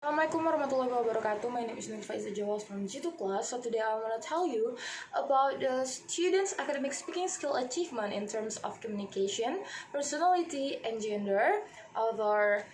Assalamualaikum warahmatullahi wabarakatuh. My name is Nur Faiza Jawas from G2 class. So today I want to tell you about the students' academic speaking skill achievement in terms of communication, personality, and gender. Our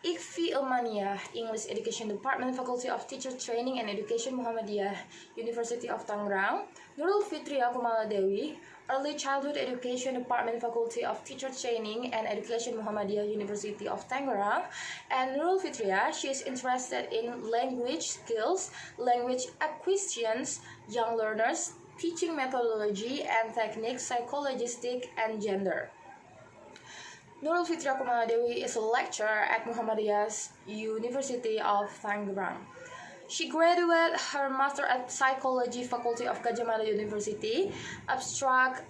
IKFI Ilmaniyah, English Education Department, Faculty of Teacher Training and Education, Muhammadiyah, University of Tangerang. Nurul Fitria Kumala Dewi, Early Childhood Education Department, Faculty of Teacher Training and Education, Muhammadiyah, University of Tangerang. And Nurul Fitria, she is interested in language skills, language acquisitions, young learners, teaching methodology and techniques, psychologistic, and gender. Nurul Fitria Kumala Dewi is a lecturer at Muhammadiyah University of Tangerang. She graduated her master at psychology faculty of Gadjah Mada University. Abstract,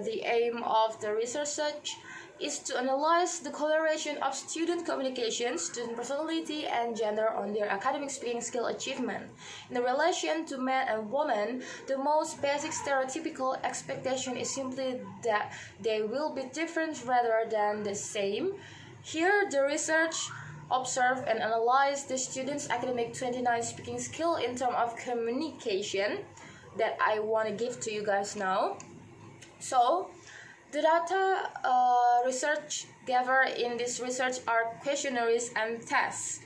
the aim of the research is to analyze the correlation of student communication, student personality, and gender on their academic speaking skill achievement. In relation to men and women, the most basic stereotypical expectation is simply that they will be different rather than the same. Here, the research observe and analyze the students' academic 29 speaking skill in terms of communication that I want to give to you guys now. So, the data research gathered in this research are questionnaires and tests.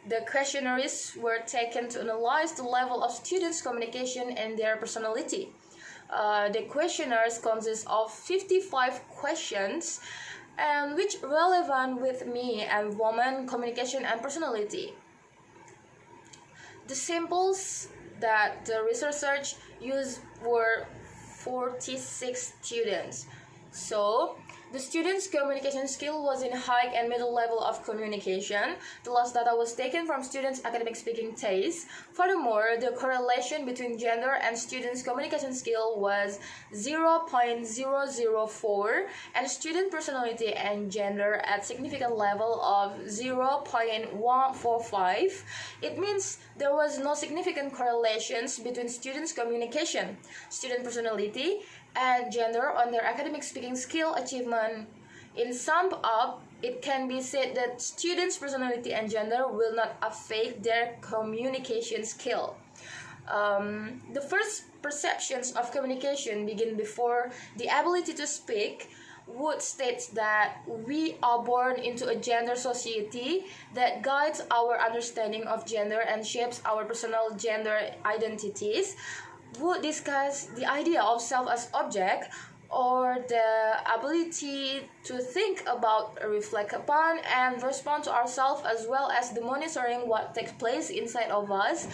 The questionnaires were taken to analyze the level of students' communication and their personality. The questionnaires consist of 55 questions and which relevant with me and woman communication and personality. The samples that the research used were 46 students. So, the students' communication skill was in high and middle level of communication. The last data was taken from students' academic speaking test. Furthermore, the correlation between gender and students' communication skill was 0.004 and student personality and gender at significant level of 0.145. It means there was no significant correlations between students' communication, student personality, and gender on their academic speaking skill achievement. In sum up, it can be said that students' personality and gender will not affect their communication skill. The first perceptions of communication begin before the ability to speak. Wood states that we are born into a gender society that guides our understanding of gender and shapes our personal gender identities. Would discuss the idea of self as object or the ability to think about, reflect upon, and respond to ourselves, as well as the monitoring what takes place inside of us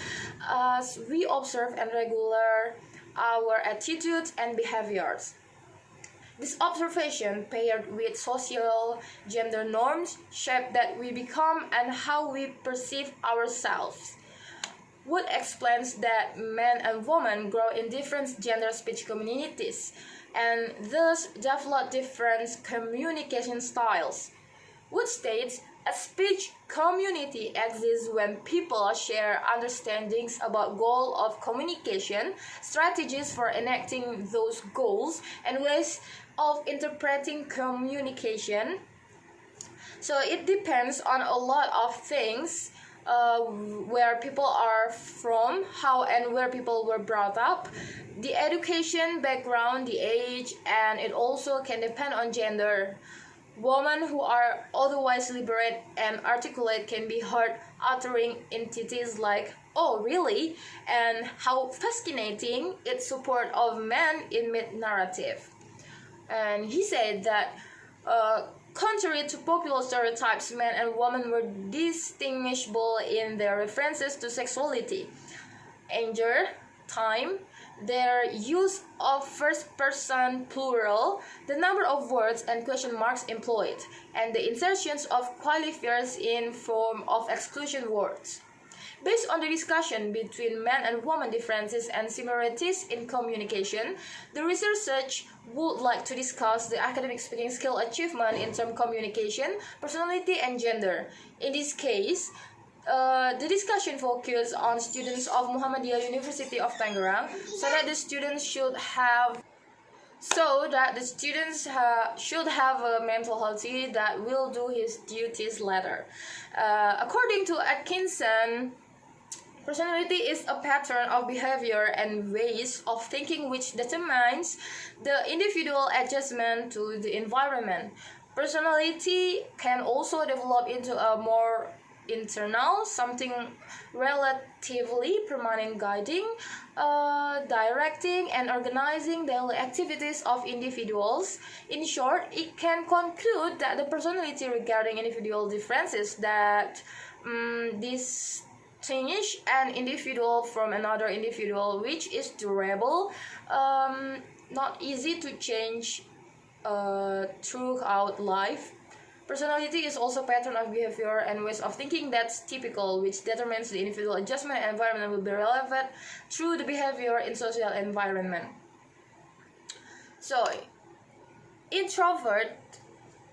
as we observe and regulate our attitudes and behaviors. This observation, paired with social gender norms, shape that we become and how we perceive ourselves. Wood explains that men and women grow in different gender speech communities and thus develop different communication styles. Wood states a speech community exists when people share understandings about goal of communication, strategies for enacting those goals, and ways of interpreting communication. So it depends on a lot of things. Where people are from, how and where people were brought up, the education background, the age, and it also can depend on gender. Women who are otherwise liberate and articulate can be heard uttering entities like, "Oh, really?" and "How fascinating!" It's support of men in mid-narrative. And he said that contrary to popular stereotypes, men and women were distinguishable in their references to sexuality, anger, time, their use of first-person plural, the number of words and question marks employed, and the insertions of qualifiers in form of exclusion words. Based on the discussion between men and women differences and similarities in communication, the research would like to discuss the academic speaking skill achievement in terms of communication, personality, and gender. In this case, the discussion focused on students of Muhammadiyah University of Tangerang, so that the students should have so that the students should have a mental healthy that will do his duties later. According to Atkinson, personality is a pattern of behavior and ways of thinking which determines the individual adjustment to the environment. Personality can also develop into a more internal, something relatively permanent, guiding, directing, and organizing daily activities of individuals. In short, it can conclude that the personality regarding individual differences that distinguish an individual from another individual, which is durable, not easy to change throughout life. Personality is also a pattern of behavior and ways of thinking that's typical, which determines the individual adjustment and environment will be relevant through the behavior in social environment. So, introvert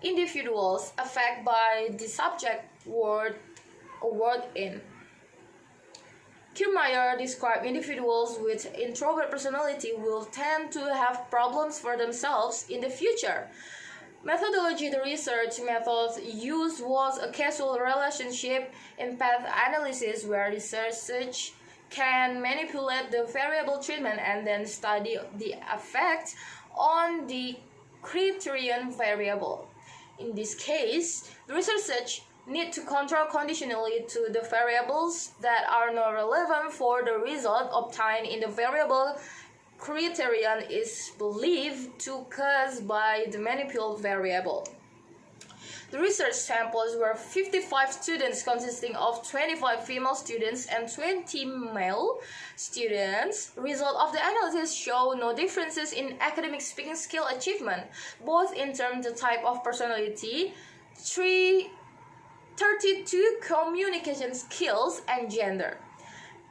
individuals affected by the subject word in. Kiermaier described individuals with introvert personality will tend to have problems for themselves in the future. Methodology: the research method used was a causal relationship in path analysis, where researchers can manipulate the variable treatment and then study the effect on the criterion variable. In this case, the researchers need to control conditionally to the variables that are not relevant for the result obtained in the variable criterion is believed to cause by the manipulated variable. The research samples were 55 students consisting of 25 female students and 20 male students. Result of the analysis show no differences in academic speaking skill achievement, both in terms of type of personality, 32 communication skills, and gender.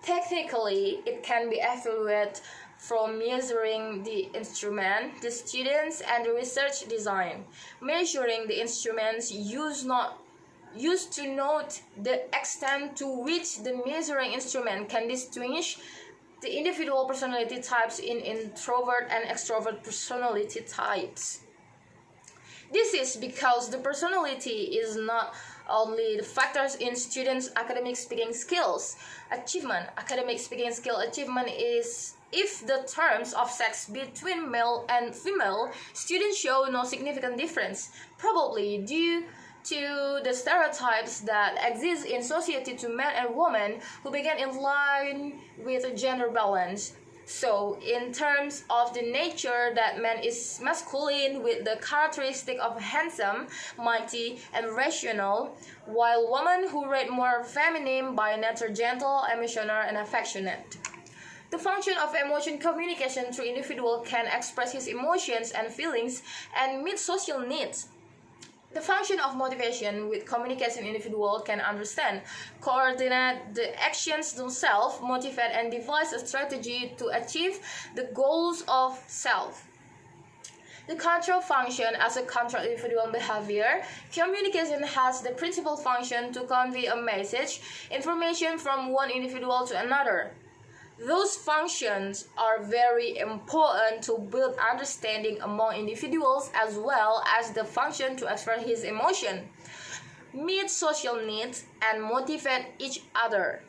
Technically, it can be evaluated from measuring the instrument, the students, and the research design. Measuring the instruments used to note the extent to which the measuring instrument can distinguish the individual personality types in introvert and extrovert personality types. This is because the personality is not only the factors in students' academic speaking skills achievement. Academic speaking skill achievement is if the terms of sex between male and female students show no significant difference, probably due to the stereotypes that exist in society to men and women who begin in line with gender balance. So, in terms of the nature that man is masculine with the characteristic of handsome, mighty, and rational, while women who rate more feminine by nature gentle, emotional, and affectionate. The function of emotion communication through individual can express his emotions and feelings and meet social needs. The function of motivation with communication individual can understand, coordinate the actions themselves, motivate and devise a strategy to achieve the goals of self. The control function as a control individual behavior. Communication has the principal function to convey a message, information from one individual to another. Those functions are very important to build understanding among individuals as well as the function to express his emotion, meet social needs, and motivate each other.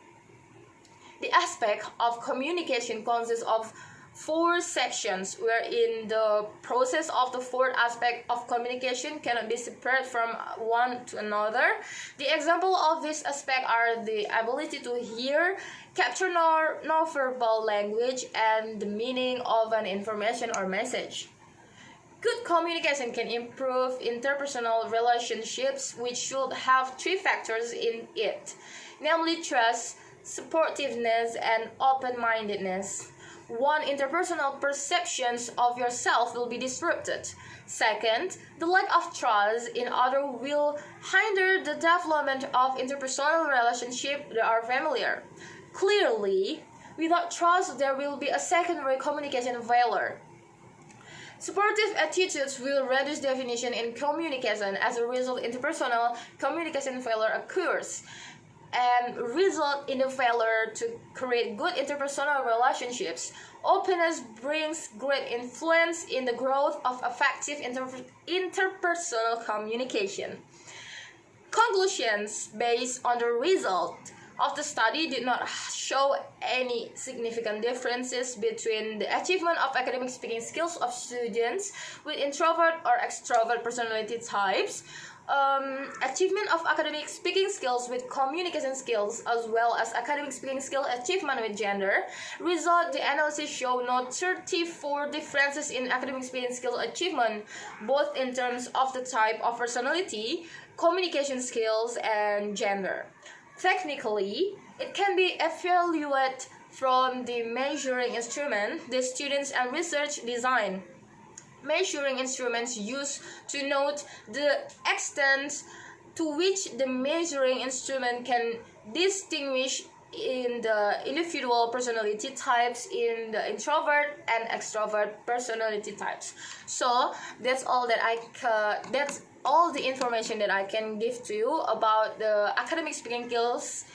The aspect of communication consists of 4 sections, wherein the process of the 4th aspect of communication cannot be separated from one to another. The example of this aspect are the ability to hear, capture non-verbal language, and the meaning of an information or message. Good communication can improve interpersonal relationships, which should have 3 factors in it, namely trust, supportiveness, and open-mindedness. 1. Interpersonal perceptions of yourself will be disrupted. 2nd, the lack of trust in others will hinder the development of interpersonal relationships that are familiar. Clearly, without trust, there will be a secondary communication failure. Supportive attitudes will reduce definition in communication. As a result, interpersonal communication failure occurs. and result in a failure to create good interpersonal relationships. Openness brings great influence in the growth of effective interpersonal communication. Conclusions based on the result of the study did not show any significant differences between the achievement of academic speaking skills of students with introvert or extrovert personality types. Achievement of academic speaking skills with communication skills, as well as academic speaking skill achievement with gender. Result, the analysis show no 34 differences in academic speaking skill achievement, both in terms of the type of personality, communication skills, and gender. Technically, it can be evaluated from the measuring instrument the students and research design. Measuring instruments used to note the extent to which the measuring instrument can distinguish in the individual personality types in the introvert and extrovert personality types. So that's all that's all the information that I can give to you about the academic speaking skills.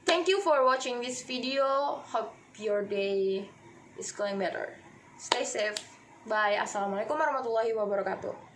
Thank you for watching this video. Hope your day is going better. Stay safe. Bye. Assalamualaikum warahmatullahi wabarakatuh.